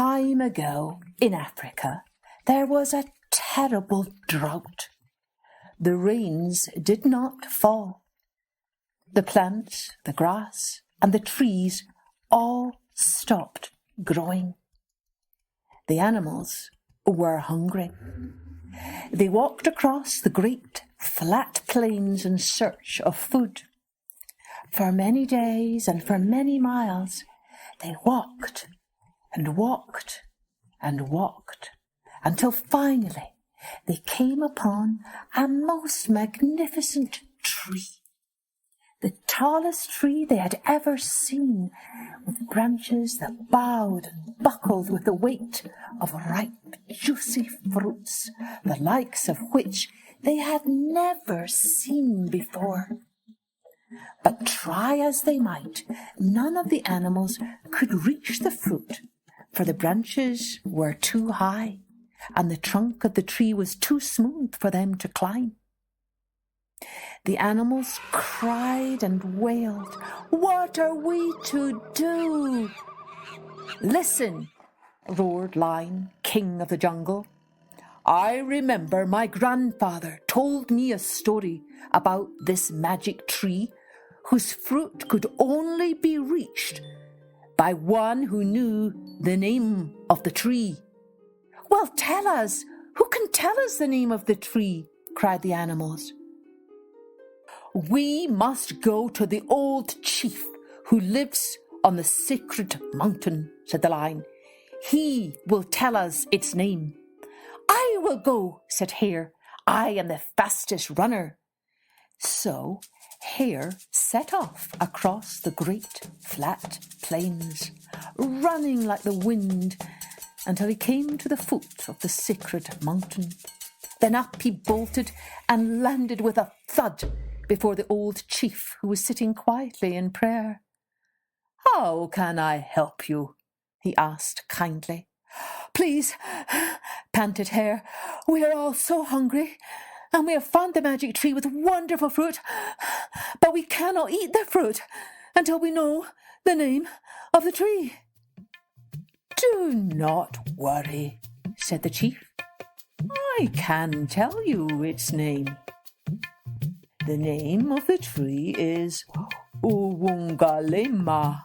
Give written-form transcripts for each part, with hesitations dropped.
time ago, in Africa, there was a terrible drought. The rains did not fall. The plants, the grass, and the trees all stopped growing. The animals were hungry. They walked across the great flat plains in search of food. For many days and for many miles, they walked and walked and walked, until finally they came upon a most magnificent tree. The tallest tree they had ever seen, with branches that bowed and buckled with the weight of ripe, juicy fruits, the likes of which they had never seen before. But try as they might, none of the animals could reach the fruit, for the branches were too high, and the trunk of the tree was too smooth for them to climb. The animals cried and wailed, "What are we to do?" "Listen," roared Lion, king of the jungle. "I remember my grandfather told me a story about this magic tree whose fruit could only be reached by one who knew the name of the tree." "Well, tell us. Who can tell us the name of the tree?" cried the animals. "We must go to the old chief who lives on the sacred mountain," said the Lion. "He will tell us its name." "I will go," said Hare. "I am the fastest runner." So Hare set off across the great flat plains, running like the wind, until he came to the foot of the sacred mountain. Then up he bolted and landed with a thud before the old chief, who was sitting quietly in prayer. "How can I help you?" he asked kindly. "Please," panted Hare, "we are all so hungry, and we have found the magic tree with wonderful fruit, but we cannot eat the fruit until we know the name of the tree." "Do not worry," said the chief. "I can tell you its name. The name of the tree is Uwungalema."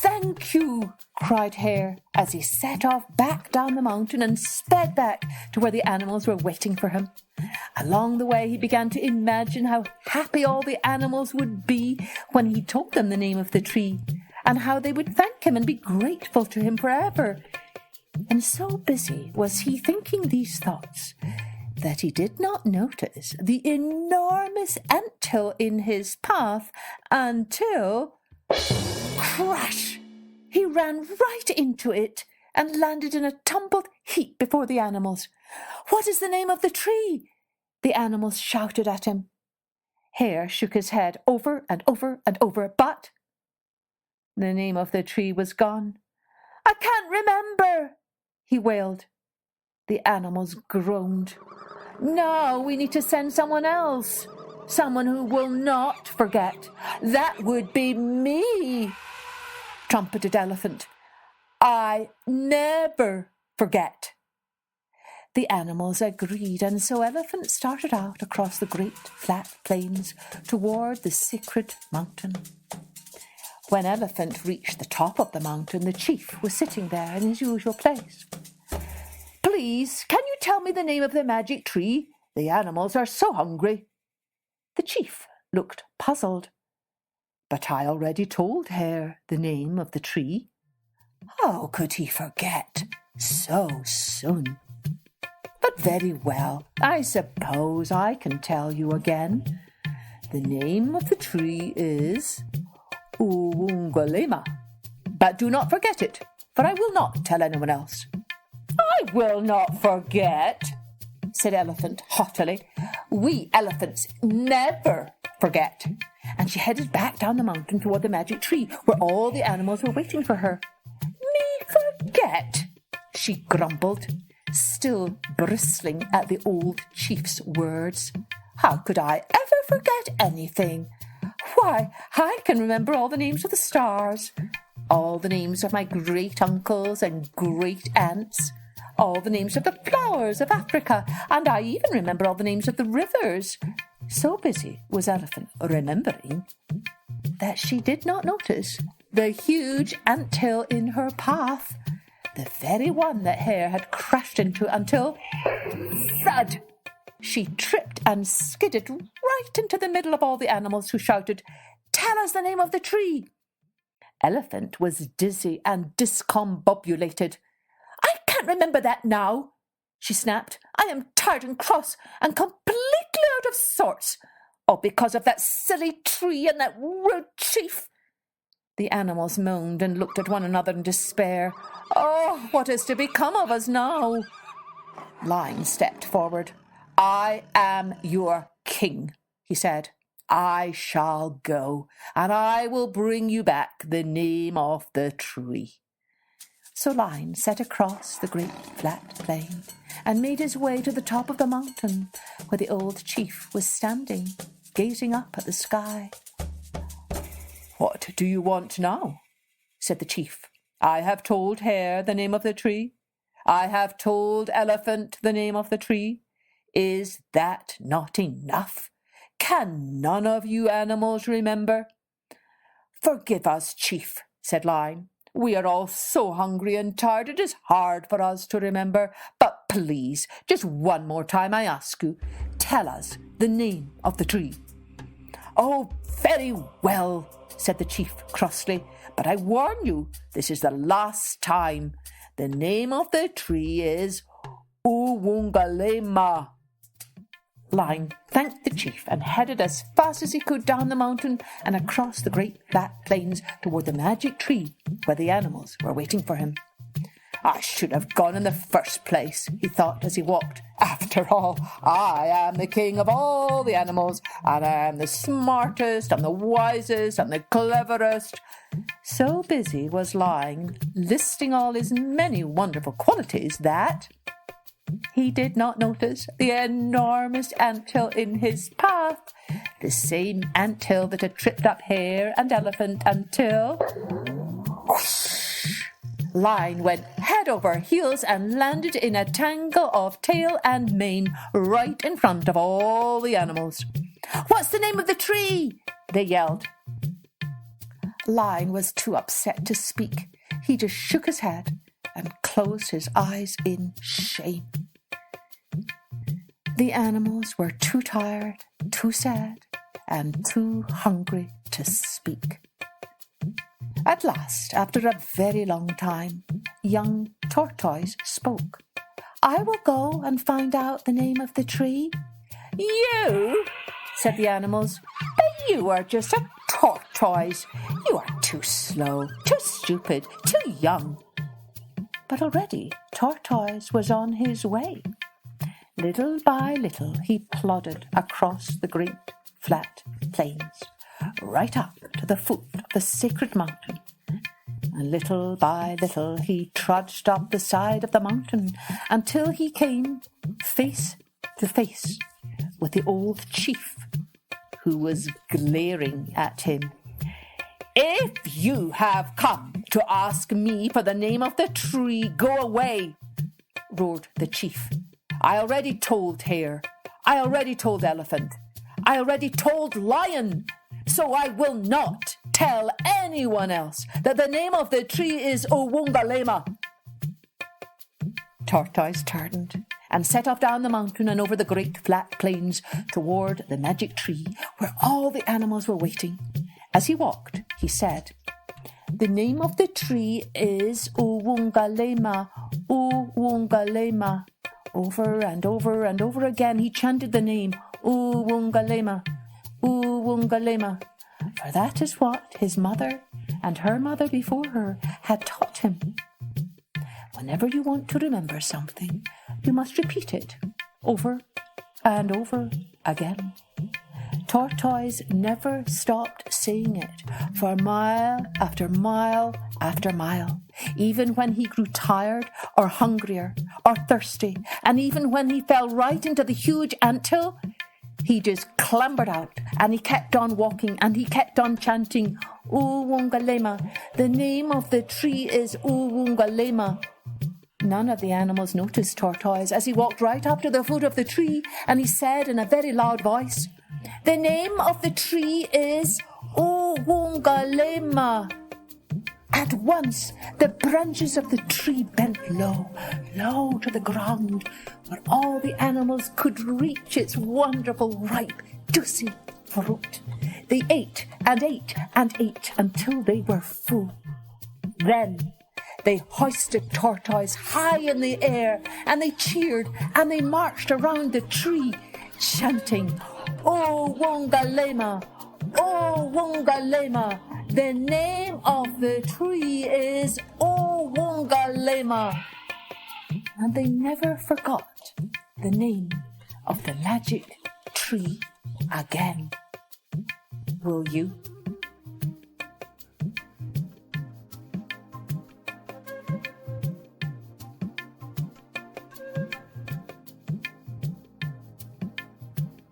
"Thank you," cried Hare, as he set off back down the mountain and sped back to where the animals were waiting for him. Along the way he began to imagine how happy all the animals would be when he told them the name of the tree, and how they would thank him and be grateful to him forever. And so busy was he thinking these thoughts that he did not notice the enormous anthill in his path until, crash! He ran right into it and landed in a tumbled heap before the animals. "What is the name of the tree?" the animals shouted at him. Hare shook his head over and over and over, but the name of the tree was gone. "I can't remember," he wailed. The animals groaned. "Now we need to send someone else, someone who will not forget. That would be me," trumpeted Elephant. "I never forget." The animals agreed, and so Elephant started out across the great flat plains toward the sacred mountain. When Elephant reached the top of the mountain, the chief was sitting there in his usual place. "Please, can you tell me the name of the magic tree? The animals are so hungry." The chief looked puzzled. "But I already told Hare the name of the tree. How could he forget so soon? But very well, I suppose I can tell you again. The name of the tree is Uwungalema. But do not forget it, for I will not tell anyone else." "I will not forget," said Elephant haughtily. "We elephants never forget." And she headed back down the mountain toward the magic tree, where all the animals were waiting for her. "Me forget?" she grumbled, still bristling at the old chief's words. "How could I ever forget anything? Why, I can remember all the names of the stars. all the names of my great uncles and great aunts, all the names of the flowers of Africa, and I even remember all the names of the rivers. So busy was Elephant remembering that she did not notice the huge anthill in her path, the very one that Hare had crashed into, until, thud, she tripped and skidded right into the middle of all the animals, who shouted, "Tell us the name of the tree!" Elephant was dizzy and discombobulated. "I can't remember that now," she snapped. "I am tired and cross and completely out of sorts, all because of that silly tree and that rude chief." The animals moaned and looked at one another in despair. "Oh, what is to become of us now?" Lion stepped forward. "I am your king," he said. "I shall go, and I will bring you back the name of the tree." So Lion set across the great flat plain and made his way to the top of the mountain, where the old chief was standing, gazing up at the sky. "What do you want now?" said the chief. "I have told Hare the name of the tree. I have told Elephant the name of the tree. Is that not enough? Can none of you animals remember?" "Forgive us, chief," said Lion. "We are all so hungry and tired it is hard for us to remember. But please, just one more time I ask you, tell us the name of the tree." "Oh, very well," said the chief crossly. "But I warn you, this is the last time. The name of the tree is Uwungalema." Lion thanked the chief and headed as fast as he could down the mountain and across the great flat plains toward the magic tree where the animals were waiting for him. "I should have gone in the first place," he thought as he walked. "After all, I am the king of all the animals, and I am the smartest and the wisest and the cleverest." So busy was Lion listing all his many wonderful qualities that he did not notice the enormous anthill in his path, the same anthill that had tripped up Hare and Elephant until whoosh, Lion went head over heels and landed in a tangle of tail and mane right in front of all the animals. "What's the name of the tree?" they yelled. Lion was too upset to speak. He just shook his head and closed his eyes in shame. The animals were too tired, too sad, and too hungry to speak. At last, after a very long time, young Tortoise spoke. "I will go and find out the name of the tree." "You?" said the animals. "But you are just a tortoise. You are too slow, too stupid, too young." But already Tortoise was on his way. Little by little he plodded across the great flat plains, right up to the foot of the sacred mountain. And little by little he trudged up the side of the mountain until he came face to face with the old chief, who was glaring at him. "If you have come to ask me for the name of the tree, go away," roared the chief. "I already told Hare. I already told Elephant. I already told Lion. So I will not tell anyone else that the name of the tree is Uwungalema." Tortoise turned and set off down the mountain and over the great flat plains toward the magic tree where all the animals were waiting. As he walked, he said, "The name of the tree is Uwungalema, Uwungalema." Over and over and over again he chanted the name, Uwungalema, Uwungalema, for that is what his mother and her mother before her had taught him. Whenever you want to remember something, you must repeat it over and over again. Tortoise never stopped saying it for mile after mile after mile, even when he grew tired or hungrier or thirsty, and even when he fell right into the huge anthill, he just clambered out and he kept on walking and he kept on chanting, Uwungalema. The name of the tree is Uwungalema. None of the animals noticed Tortoise as he walked right up to the foot of the tree, and he said in a very loud voice, "The name of the tree is Uwungalema." At once the branches of the tree bent low, low to the ground, where all the animals could reach its wonderful, ripe, juicy fruit. They ate and ate and ate until they were full. Then they hoisted Tortoise high in the air, and they cheered and they marched around the tree, chanting, "O Wongalema, O Wongalema. The name of the tree is O Wongalema." And they never forgot the name of the magic tree again. Will you?